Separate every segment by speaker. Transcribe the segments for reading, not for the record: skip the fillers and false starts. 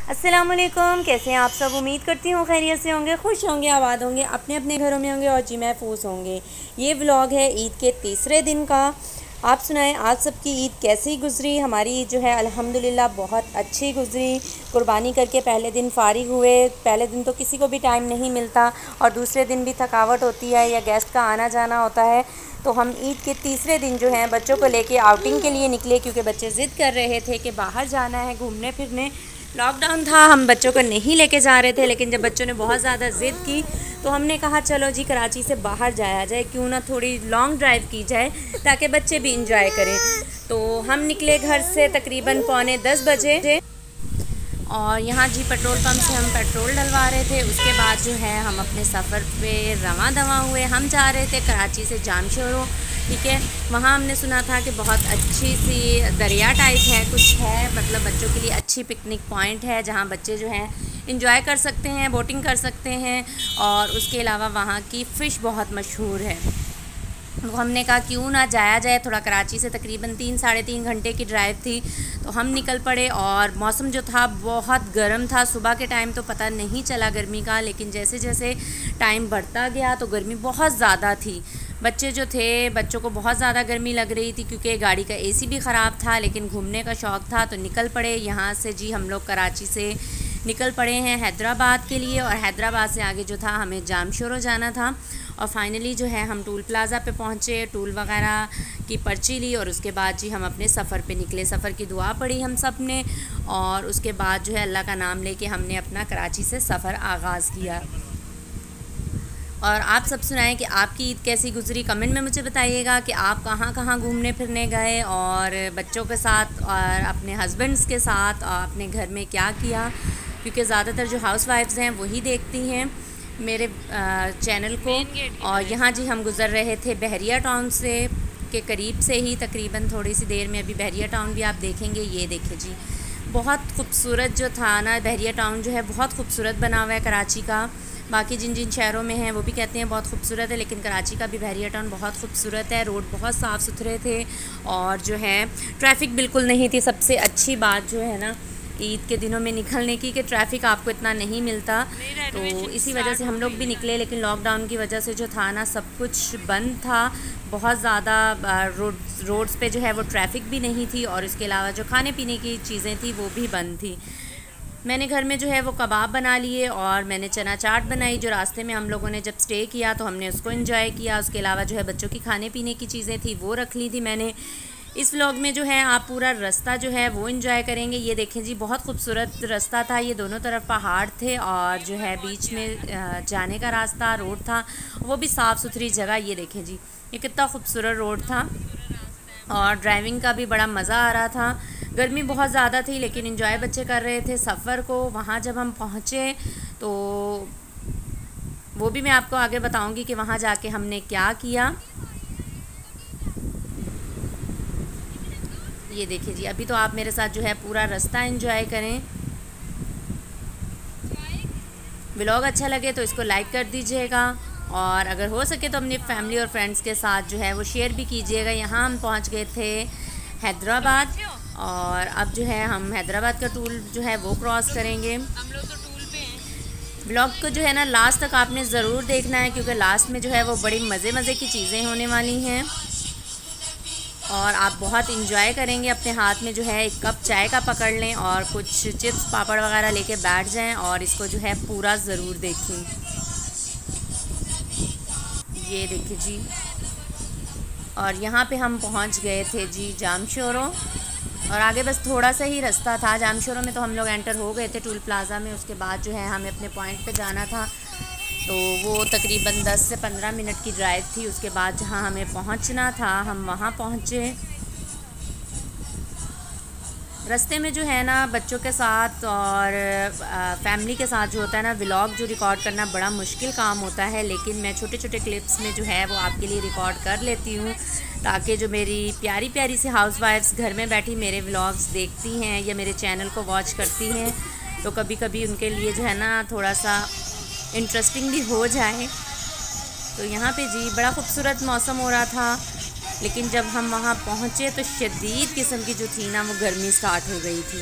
Speaker 1: अस्सलामुअलैकुम, कैसे हैं आप सब। उम्मीद करती हूँ खैरियत से होंगे, खुश होंगे, आबाद होंगे, अपने अपने घरों में होंगे और जी महफूज होंगे। ये व्लॉग है ईद के तीसरे दिन का। आप सुनाएं आज सबकी ईद कैसी गुजरी। हमारी ईद जो है अल्हम्दुलिल्लाह बहुत अच्छी गुजरी। कुर्बानी करके पहले दिन फारिग हुए। पहले दिन तो किसी को भी टाइम नहीं मिलता और दूसरे दिन भी थकावट होती है या गेस्ट का आना जाना होता है। तो हम ईद के तीसरे दिन जो है बच्चों को लेके आउटिंग के लिए निकले, क्योंकि बच्चे ज़िद कर रहे थे कि बाहर जाना है घूमने फिरने। लॉकडाउन था, हम बच्चों को नहीं लेके जा रहे थे, लेकिन जब बच्चों ने बहुत ज़्यादा ज़िद की तो हमने कहा चलो जी कराची से बाहर जाया जाए, क्यों ना थोड़ी लॉन्ग ड्राइव की जाए ताकि बच्चे भी इंजॉय करें। तो हम निकले घर से तकरीबन 9:45 बजे और यहाँ जी पेट्रोल पंप से हम पेट्रोल डलवा रहे थे। उसके बाद जो है हम अपने सफ़र पे रवां दवा हुए। हम जा रहे थे कराची से जामशोरो, ठीक है। वहाँ हमने सुना था कि बहुत अच्छी सी दरिया टाइप है, कुछ है, मतलब बच्चों के लिए अच्छी पिकनिक पॉइंट है जहाँ बच्चे जो हैं इंजॉय कर सकते हैं, बोटिंग कर सकते हैं। और उसके अलावा वहाँ की फ़िश बहुत मशहूर है। तो हमने कहा क्यों ना जाया जाए। थोड़ा कराची से तकरीबन 3-3.5 घंटे की ड्राइव थी, तो हम निकल पड़े। और मौसम जो था बहुत गर्म था। सुबह के टाइम तो पता नहीं चला गर्मी का, लेकिन जैसे जैसे टाइम बढ़ता गया तो गर्मी बहुत ज़्यादा थी। बच्चे जो थे, बच्चों को बहुत ज़्यादा गर्मी लग रही थी क्योंकि गाड़ी का एसी भी ख़राब था, लेकिन घूमने का शौक़ था तो निकल पड़े। यहाँ से जी हम लोग कराची से निकल पड़े हैं हैदराबाद के लिए, और हैदराबाद से आगे जो था हमें जामशोरो जाना था। और फाइनली जो है हम टूल प्लाज़ा पे पहुँचे, टूल वगैरह की पर्ची ली और उसके बाद जी हम अपने सफ़र पे निकले। सफ़र की दुआ पढ़ी हम सब ने और उसके बाद जो है अल्लाह का नाम लेके हमने अपना कराची से सफ़र आगाज़ किया। और आप सब सुनाएं कि आपकी ईद कैसी गुजरी। कमेंट में मुझे बताइएगा कि आप कहाँ कहाँ घूमने फिरने गए और बच्चों के साथ और अपने हस्बैंड्स के साथ और अपने घर में क्या किया, क्योंकि ज़्यादातर जो हाउस वाइफ्स हैं वही देखती हैं मेरे चैनल को। और यहाँ जी हम गुज़र रहे थे बहरिया टाउन से के करीब से ही, तकरीबन थोड़ी सी देर में अभी बहरिया टाउन भी आप देखेंगे। ये देखें जी, बहुत खूबसूरत जो था ना, बहरिया टाउन जो है बहुत खूबसूरत बना हुआ है कराची का। बाकी जिन जिन शहरों में हैं वो भी कहते हैं बहुत खूबसूरत है, लेकिन कराची का भी बहरिया टाउन बहुत खूबसूरत है। रोड बहुत साफ़ सुथरे थे और जो है ट्रैफिक बिल्कुल नहीं थी। सबसे अच्छी बात जो है ना ईद के दिनों में निकलने की, कि ट्रैफिक आपको इतना नहीं मिलता। तो इसी वजह से हम लोग भी निकले, लेकिन लॉकडाउन की वजह से जो था ना सब कुछ बंद था। बहुत ज़्यादा रोड्स पे जो है वो ट्रैफिक भी नहीं थी, और इसके अलावा जो खाने पीने की चीज़ें थी वो भी बंद थी। मैंने घर में जो है वो कबाब बना लिए और मैंने चना चाट बनाई, जो रास्ते में हम लोगों ने जब स्टे किया तो हमने उसको एंजॉय किया। उसके अलावा जो है बच्चों की खाने पीने की चीज़ें थी वो रख ली थी मैंने। इस व्लॉग में जो है आप पूरा रास्ता जो है वो एंजॉय करेंगे। ये देखें जी, बहुत खूबसूरत रास्ता था। ये दोनों तरफ पहाड़ थे और जो है बीच में जाने का रास्ता रोड था, वो भी साफ़ सुथरी जगह। ये देखें जी, ये कितना खूबसूरत रोड था और ड्राइविंग का भी बड़ा मज़ा आ रहा था। गर्मी बहुत ज़्यादा थी लेकिन एंजॉय बच्चे कर रहे थे सफ़र को। वहाँ जब हम पहुँचे तो वो भी मैं आपको आगे बताऊँगी कि वहाँ जाके हमने क्या किया। ये देखिए जी, अभी तो आप मेरे साथ जो है पूरा रास्ता एंजॉय करें। व्लॉग अच्छा लगे तो इसको लाइक कर दीजिएगा और अगर हो सके तो अपनी फैमिली और फ्रेंड्स के साथ जो है वो शेयर भी कीजिएगा। यहाँ हम पहुँच गए थे हैदराबाद और अब जो है हम हैदराबाद का टूल जो है वो क्रॉस करेंगे। हम लोग तो टूल पे हैं। व्लॉग को जो है ना लास्ट तक आपने ज़रूर देखना है, क्योंकि लास्ट में जो है वो बड़ी मज़े की चीज़ें होने वाली हैं और आप बहुत इंजॉय करेंगे। अपने हाथ में जो है एक कप चाय का पकड़ लें और कुछ चिप्स पापड़ वगैरह लेके बैठ जाएं और इसको जो है पूरा ज़रूर देखें। ये देखिए जी, और यहाँ पे हम पहुँच गए थे जी जामशोरो और आगे बस थोड़ा सा ही रास्ता था। जामशोरो में तो हम लोग एंटर हो गए थे टूल प्लाज़ा में। उसके बाद जो है हमें अपने पॉइंट पे जाना था, तो वो तकरीबन 10 से 15 मिनट की ड्राइव थी। उसके बाद जहाँ हमें पहुँचना था हम वहाँ पहुँचे। रास्ते में जो है ना बच्चों के साथ और फैमिली के साथ जो होता है ना व्लॉग जो रिकॉर्ड करना बड़ा मुश्किल काम होता है, लेकिन मैं छोटे छोटे क्लिप्स में जो है वो आपके लिए रिकॉर्ड कर लेती हूँ, ताकि जो मेरी प्यारी प्यारी सी हाउस वाइफ्स घर में बैठी मेरे व्लॉग्स देखती हैं या मेरे चैनल को वॉच करती हैं, तो कभी कभी उनके लिए जो है ना थोड़ा सा इंटरेस्टिंग भी हो जाए। तो यहाँ पे जी बड़ा खूबसूरत मौसम हो रहा था, लेकिन जब हम वहाँ पहुँचे तो शदीद किस्म की जो थी ना वो गर्मी स्टार्ट हो गई थी।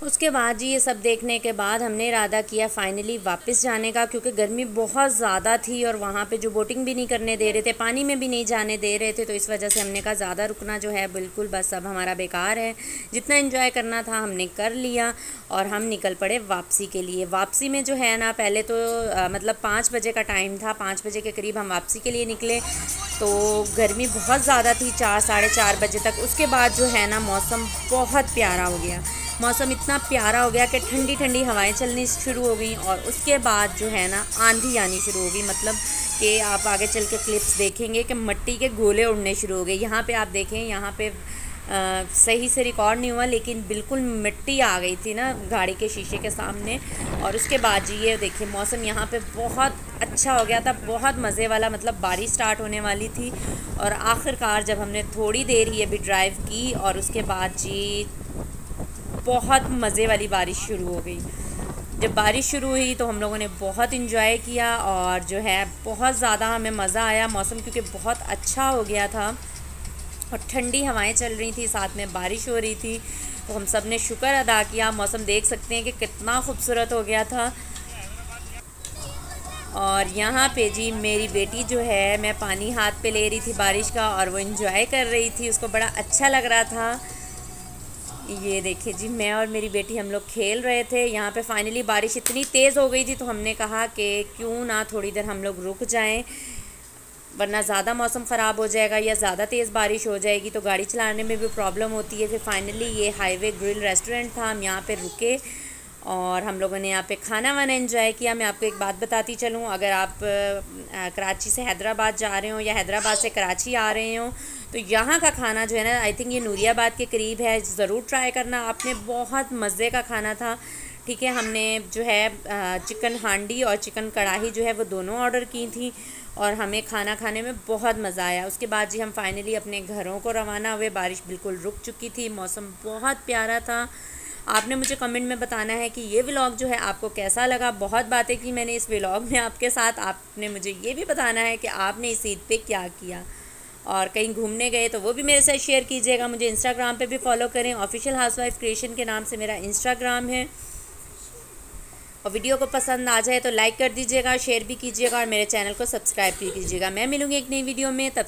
Speaker 1: उसके बाद जी ये सब देखने के बाद हमने इरादा किया फ़ाइनली वापस जाने का, क्योंकि गर्मी बहुत ज़्यादा थी और वहाँ पे जो बोटिंग भी नहीं करने दे रहे थे, पानी में भी नहीं जाने दे रहे थे, तो इस वजह से हमने कहा ज़्यादा रुकना जो है बिल्कुल बस अब हमारा बेकार है। जितना एंजॉय करना था हमने कर लिया और हम निकल पड़े वापसी के लिए। वापसी में जो है ना, पहले तो मतलब 5 बजे का टाइम था, 5 बजे के करीब हम वापसी के लिए निकले तो गर्मी बहुत ज़्यादा थी 4 साढ़े 4 बजे तक। उसके बाद जो है ना मौसम बहुत प्यारा हो गया, मौसम इतना प्यारा हो गया कि ठंडी ठंडी हवाएं चलनी शुरू हो गई और उसके बाद जो है ना आंधी आनी शुरू हो गई। मतलब कि आप आगे चल के क्लिप्स देखेंगे कि मिट्टी के गोले उड़ने शुरू हो गए। यहाँ पे आप देखें, यहाँ पे सही से रिकॉर्ड नहीं हुआ लेकिन बिल्कुल मिट्टी आ गई थी ना गाड़ी के शीशे के सामने। और उसके बाद जी ये देखिए मौसम यहाँ पे बहुत अच्छा हो गया था, बहुत मज़े वाला, मतलब बारिश स्टार्ट होने वाली थी। और आखिरकार जब हमने थोड़ी देर ही अभी ड्राइव की और उसके बाद जी बहुत मज़े वाली बारिश शुरू हो गई। जब बारिश शुरू हुई तो हम लोगों ने बहुत इन्जॉय किया और जो है बहुत ज़्यादा हमें मज़ा आया। मौसम क्योंकि बहुत अच्छा हो गया था और ठंडी हवाएं चल रही थी, साथ में बारिश हो रही थी, तो हम सब ने शुक्र अदा किया। मौसम देख सकते हैं कि कितना खूबसूरत हो गया था। और यहाँ पे जी मेरी बेटी जो है, मैं पानी हाथ पे ले रही थी बारिश का और वो इन्जॉय कर रही थी, उसको बड़ा अच्छा लग रहा था। ये देखिए जी मैं और मेरी बेटी हम लोग खेल रहे थे। यहाँ पे फाइनली बारिश इतनी तेज़ हो गई थी तो हमने कहा कि क्यों ना थोड़ी देर हम लोग रुक जाएं, वरना ज़्यादा मौसम ख़राब हो जाएगा या ज़्यादा तेज़ बारिश हो जाएगी तो गाड़ी चलाने में भी प्रॉब्लम होती है। फिर फाइनली ये हाईवे ग्रिल रेस्टोरेंट था, हम यहाँ पे रुके और हम लोगों ने यहाँ पे खाना वाना एंजॉय किया। मैं आपको एक बात बताती चलूँ, अगर आप कराची से हैदराबाद जा रहे हो या हैदराबाद से कराची आ रहे हो तो यहाँ का खाना जो है ना, आई थिंक ये नूरियाबाद के करीब है, ज़रूर ट्राई करना आपने। बहुत मज़े का खाना था। ठीक है, हमने जो है चिकन हांडी और चिकन कढ़ाई जो है वो दोनों ऑर्डर की थी और हमें खाना खाने में बहुत मज़ा आया। उसके बाद जी हम फाइनली अपने घरों को रवाना हुए। बारिश बिल्कुल रुक चुकी थी, मौसम बहुत प्यारा था। आपने मुझे कमेंट में बताना है कि ये व्लॉग जो है आपको कैसा लगा। बहुत बातें की मैंने इस व्लॉग में आपके साथ। आपने मुझे ये भी बताना है कि आपने इस ईद पे क्या किया और कहीं घूमने गए तो वो भी मेरे साथ शेयर कीजिएगा। मुझे इंस्टाग्राम पे भी फॉलो करें, ऑफिशियल हाउसवाइफ क्रिएशन के नाम से मेरा इंस्टाग्राम है। और वीडियो को पसंद आ जाए तो लाइक कर दीजिएगा, शेयर भी कीजिएगा और मेरे चैनल को सब्सक्राइब भी कीजिएगा। मैं मिलूँगी एक नई वीडियो में, तब